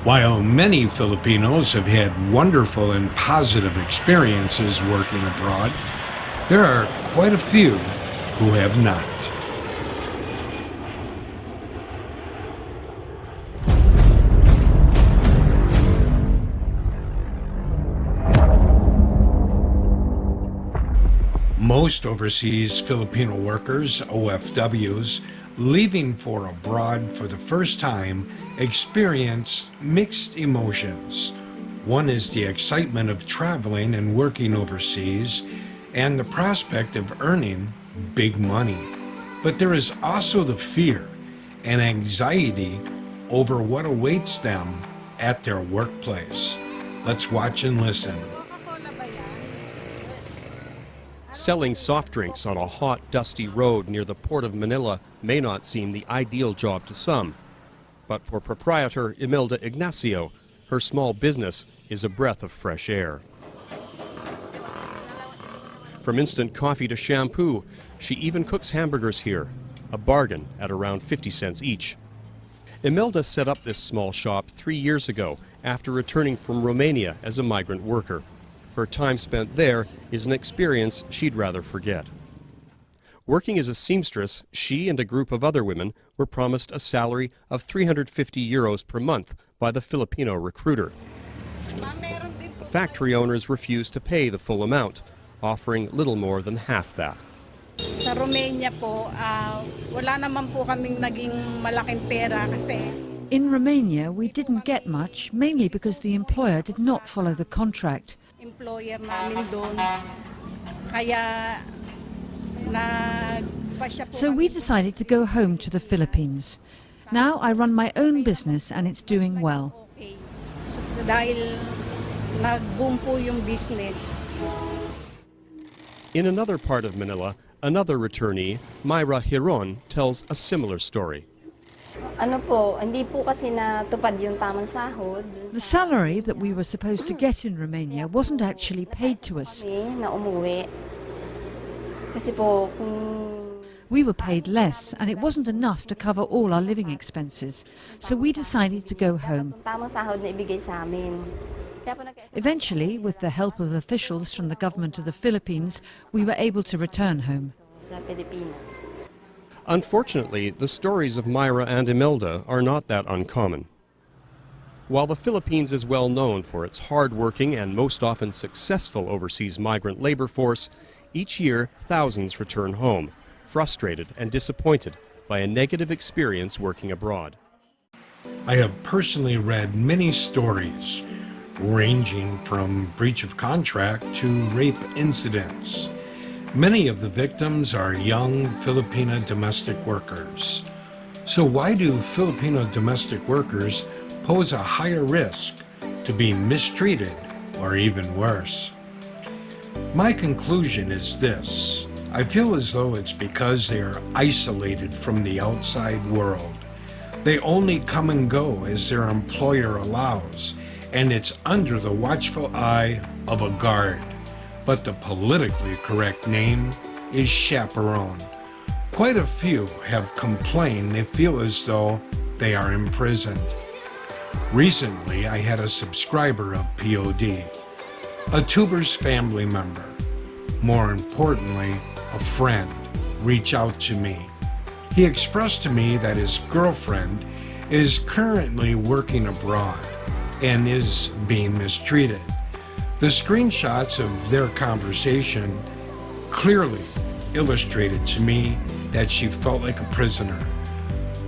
While many Filipinos have had wonderful and positive experiences working abroad, there are quite a few who have not. Most overseas Filipino workers, OFWs, leaving for abroad for the first time experience mixed emotions. One is the excitement of traveling and working overseas and the prospect of earning big money. But there is also the fear and anxiety over what awaits them at their workplace. Let's watch and listen. Selling soft drinks on a hot, dusty road near the port of Manila may not seem the ideal job to some. But for proprietor Imelda Ignacio, her small business is a breath of fresh air. From instant coffee to shampoo, she even cooks hamburgers here, a bargain at around 50 cents each. Imelda set up this small shop 3 years ago after returning from Romania as a migrant worker. Her time spent there is an experience she'd rather forget. Working as a seamstress, she and a group of other women were promised a salary of 350 euros per month by the Filipino recruiter. The factory owners refused to pay the full amount, offering little more than half that. Sa Romania po, wala naman po kaming naging malaking pera kasi. In Romania, we didn't get much, mainly because the employer did not follow the contract. Employer namin doon, kaya so we decided to go home to the Philippines. Now I run my own business and it's doing well. Dahil nag-boom po yung business. In another part of Manila, another returnee, Myra Hiron, tells a similar story. Hindi po kasi natupad yung tamang sahod. The salary that we were supposed to get in Romania wasn't actually paid to us. Na umuwi. Kasi po, we were paid less and it wasn't enough to cover all our living expenses. So we decided to go home. Tamang sahod na ibigay sa amin. Eventually, with the help of officials from the government of the Philippines, we were able to return home. Sa Pilipinas. Unfortunately, the stories of Myra and Imelda are not that uncommon. While the Philippines is well known for its hard-working and most often successful overseas migrant labor force, each year thousands return home, frustrated and disappointed by a negative experience working abroad. I have personally read many stories, ranging from breach of contract to rape incidents. Many of the victims are young Filipino domestic workers. So why do Filipino domestic workers pose a higher risk to be mistreated or even worse? My conclusion is this. I feel as though it's because they are isolated from the outside world. They only come and go as their employer allows, and it's under the watchful eye of a guard. But the politically correct name is chaperone. Quite a few have complained they feel as though they are imprisoned. Recently, I had a subscriber of POD, a tuber's family member, more importantly, a friend, reach out to me. He expressed to me that his girlfriend is currently working abroad and is being mistreated. The screenshots of their conversation clearly illustrated to me that she felt like a prisoner,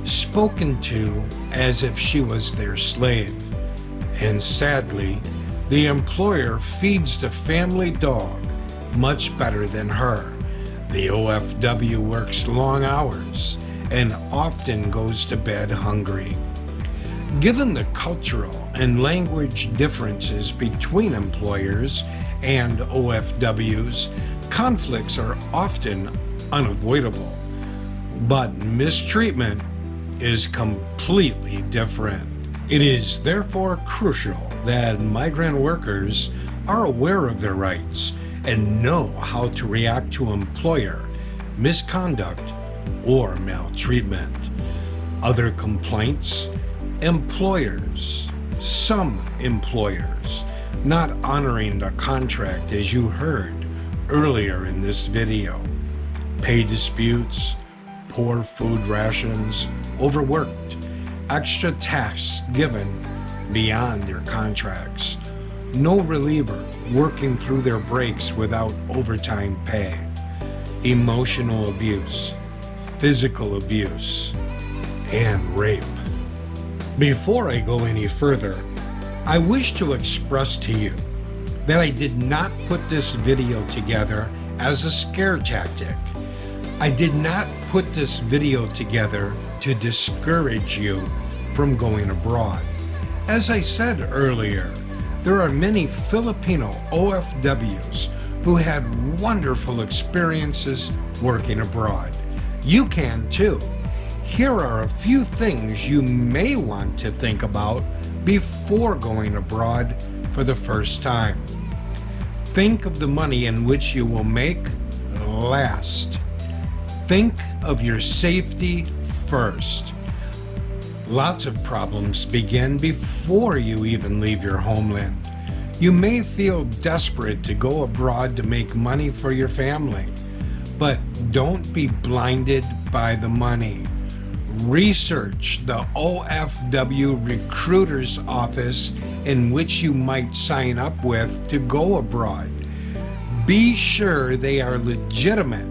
spoken to as if she was their slave. And sadly, the employer feeds the family dog much better than her. The OFW works long hours and often goes to bed hungry. Given the cultural and language differences between employers and OFWs, conflicts are often unavoidable. But mistreatment is completely different. It is therefore crucial that migrant workers are aware of their rights and know how to react to employer misconduct or maltreatment. Other complaints: employers some employers not honoring the contract, as you heard earlier in this video. Pay disputes, poor food rations, overworked, extra tasks given beyond their contracts, no reliever working through their breaks without overtime pay, emotional abuse, physical abuse, and rape. Before I go any further, I wish to express to you that I did not put this video together as a scare tactic. I did not put this video together to discourage you from going abroad. As I said earlier, there are many Filipino OFWs who had wonderful experiences working abroad. You can too. Here are a few things you may want to think about before going abroad for the first time. Think of the money in which you will make last. Think of your safety first. Lots of problems begin before you even leave your homeland. You may feel desperate to go abroad to make money for your family, but don't be blinded by the money. Research the OFW recruiter's office in which you might sign up with to go abroad. Be sure they are legitimate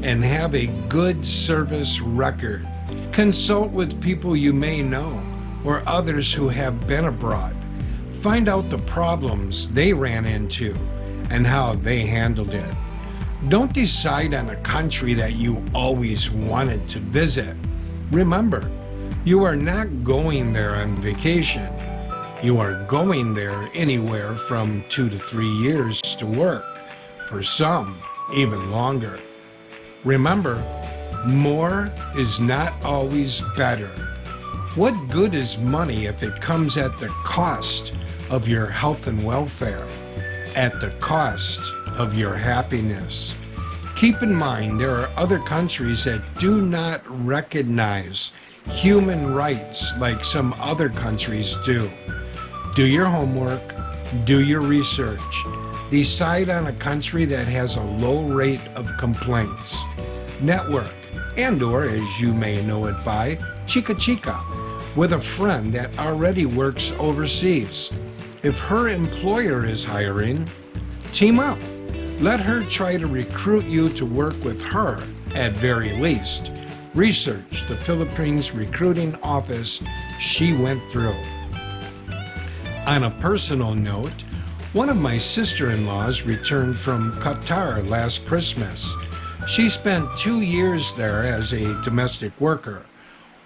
and have a good service record. Consult with people you may know or others who have been abroad. Find out the problems they ran into and how they handled it. Don't decide on a country that you always wanted to visit. Remember, you are not going there on vacation. You are going there anywhere from 2 to 3 years to work, for some even longer. Remember, more is not always better. What good is money if it comes at the cost of your health and welfare, at the cost of your happiness? Keep in mind there are other countries that do not recognize human rights like some other countries do. Do your homework, do your research. Decide on a country that has a low rate of complaints. Network, and/or as you may know it by, chica with a friend that already works overseas. If her employer is hiring, team up. Let her try to recruit you to work with her at very least. Research the Philippines recruiting office she went through. On a personal note, one of my sister-in-laws returned from Qatar last Christmas. She spent 2 years there as a domestic worker.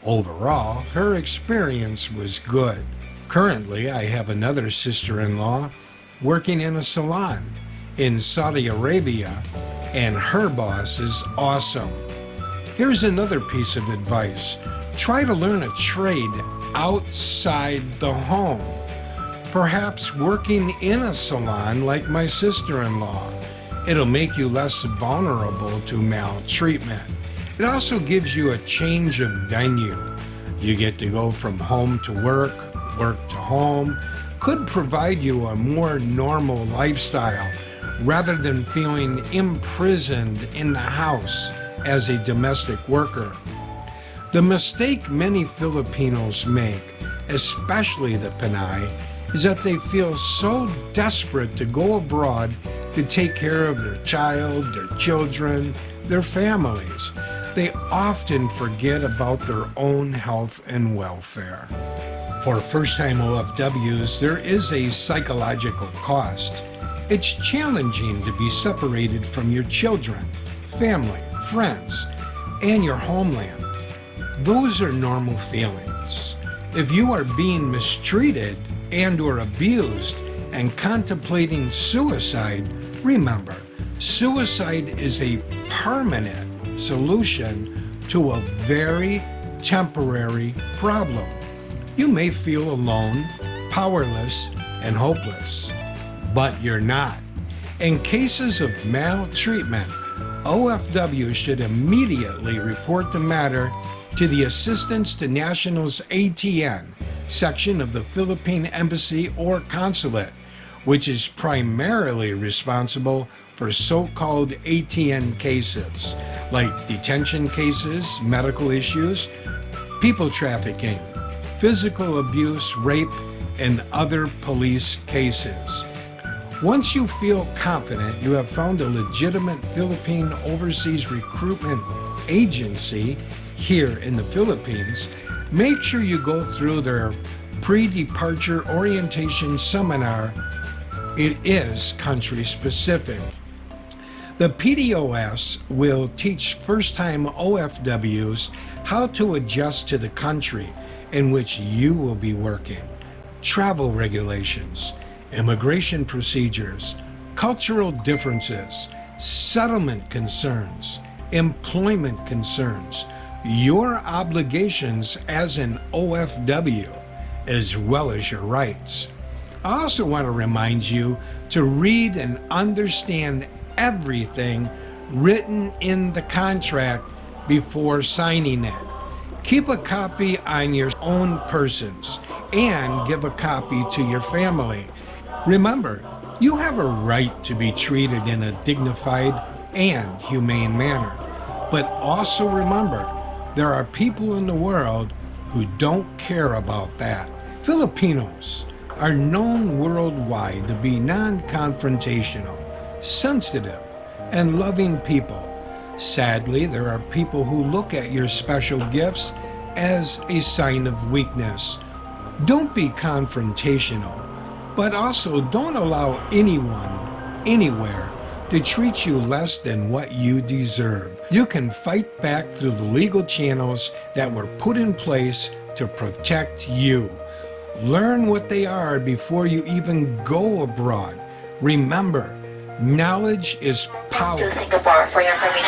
Overall, her experience was good. Currently, I have another sister-in-law working in a salon in Saudi Arabia, and her boss is awesome. Here's another piece of advice. Try to learn a trade outside the home. Perhaps working in a salon like my sister-in-law. It'll make you less vulnerable to maltreatment. It also gives you a change of venue. You get to go from home to work, work to home. Could provide you a more normal lifestyle rather than feeling imprisoned in the house as a domestic worker. The mistake many Filipinos make, especially the Pinay, is that they feel so desperate to go abroad to take care of their child, their children, their families. They often forget about their own health and welfare. For first-time OFWs, there is a psychological cost. It's challenging to be separated from your children, family, friends, and your homeland. Those are normal feelings. If you are being mistreated and/or abused and contemplating suicide, remember, suicide is a permanent solution to a very temporary problem. You may feel alone, powerless, and hopeless. But you're not. In cases of maltreatment, OFW should immediately report the matter to the Assistance to Nationals ATN section of the Philippine Embassy or Consulate, which is primarily responsible for so-called ATN cases, like detention cases, medical issues, people trafficking, physical abuse, rape, and other police cases. Once you feel confident you have found a legitimate Philippine overseas recruitment agency here in the Philippines, make sure you go through their pre-departure orientation seminar. It is country specific. The PDOS will teach first-time OFWs how to adjust to the country in which you will be working, travel regulations, immigration procedures, cultural differences, settlement concerns, employment concerns, your obligations as an OFW, as well as your rights. I also want to remind you to read and understand everything written in the contract before signing it. Keep a copy on your own persons and give a copy to your family. Remember, you have a right to be treated in a dignified and humane manner. But also remember, there are people in the world who don't care about that. Filipinos are known worldwide to be non-confrontational, sensitive, and loving people. Sadly, there are people who look at your special gifts as a sign of weakness. Don't be confrontational, but also don't allow anyone, anywhere, to treat you less than what you deserve. You can fight back through the legal channels that were put in place to protect you. Learn what they are before you even go abroad. Remember, knowledge is power. To Singapore for your information.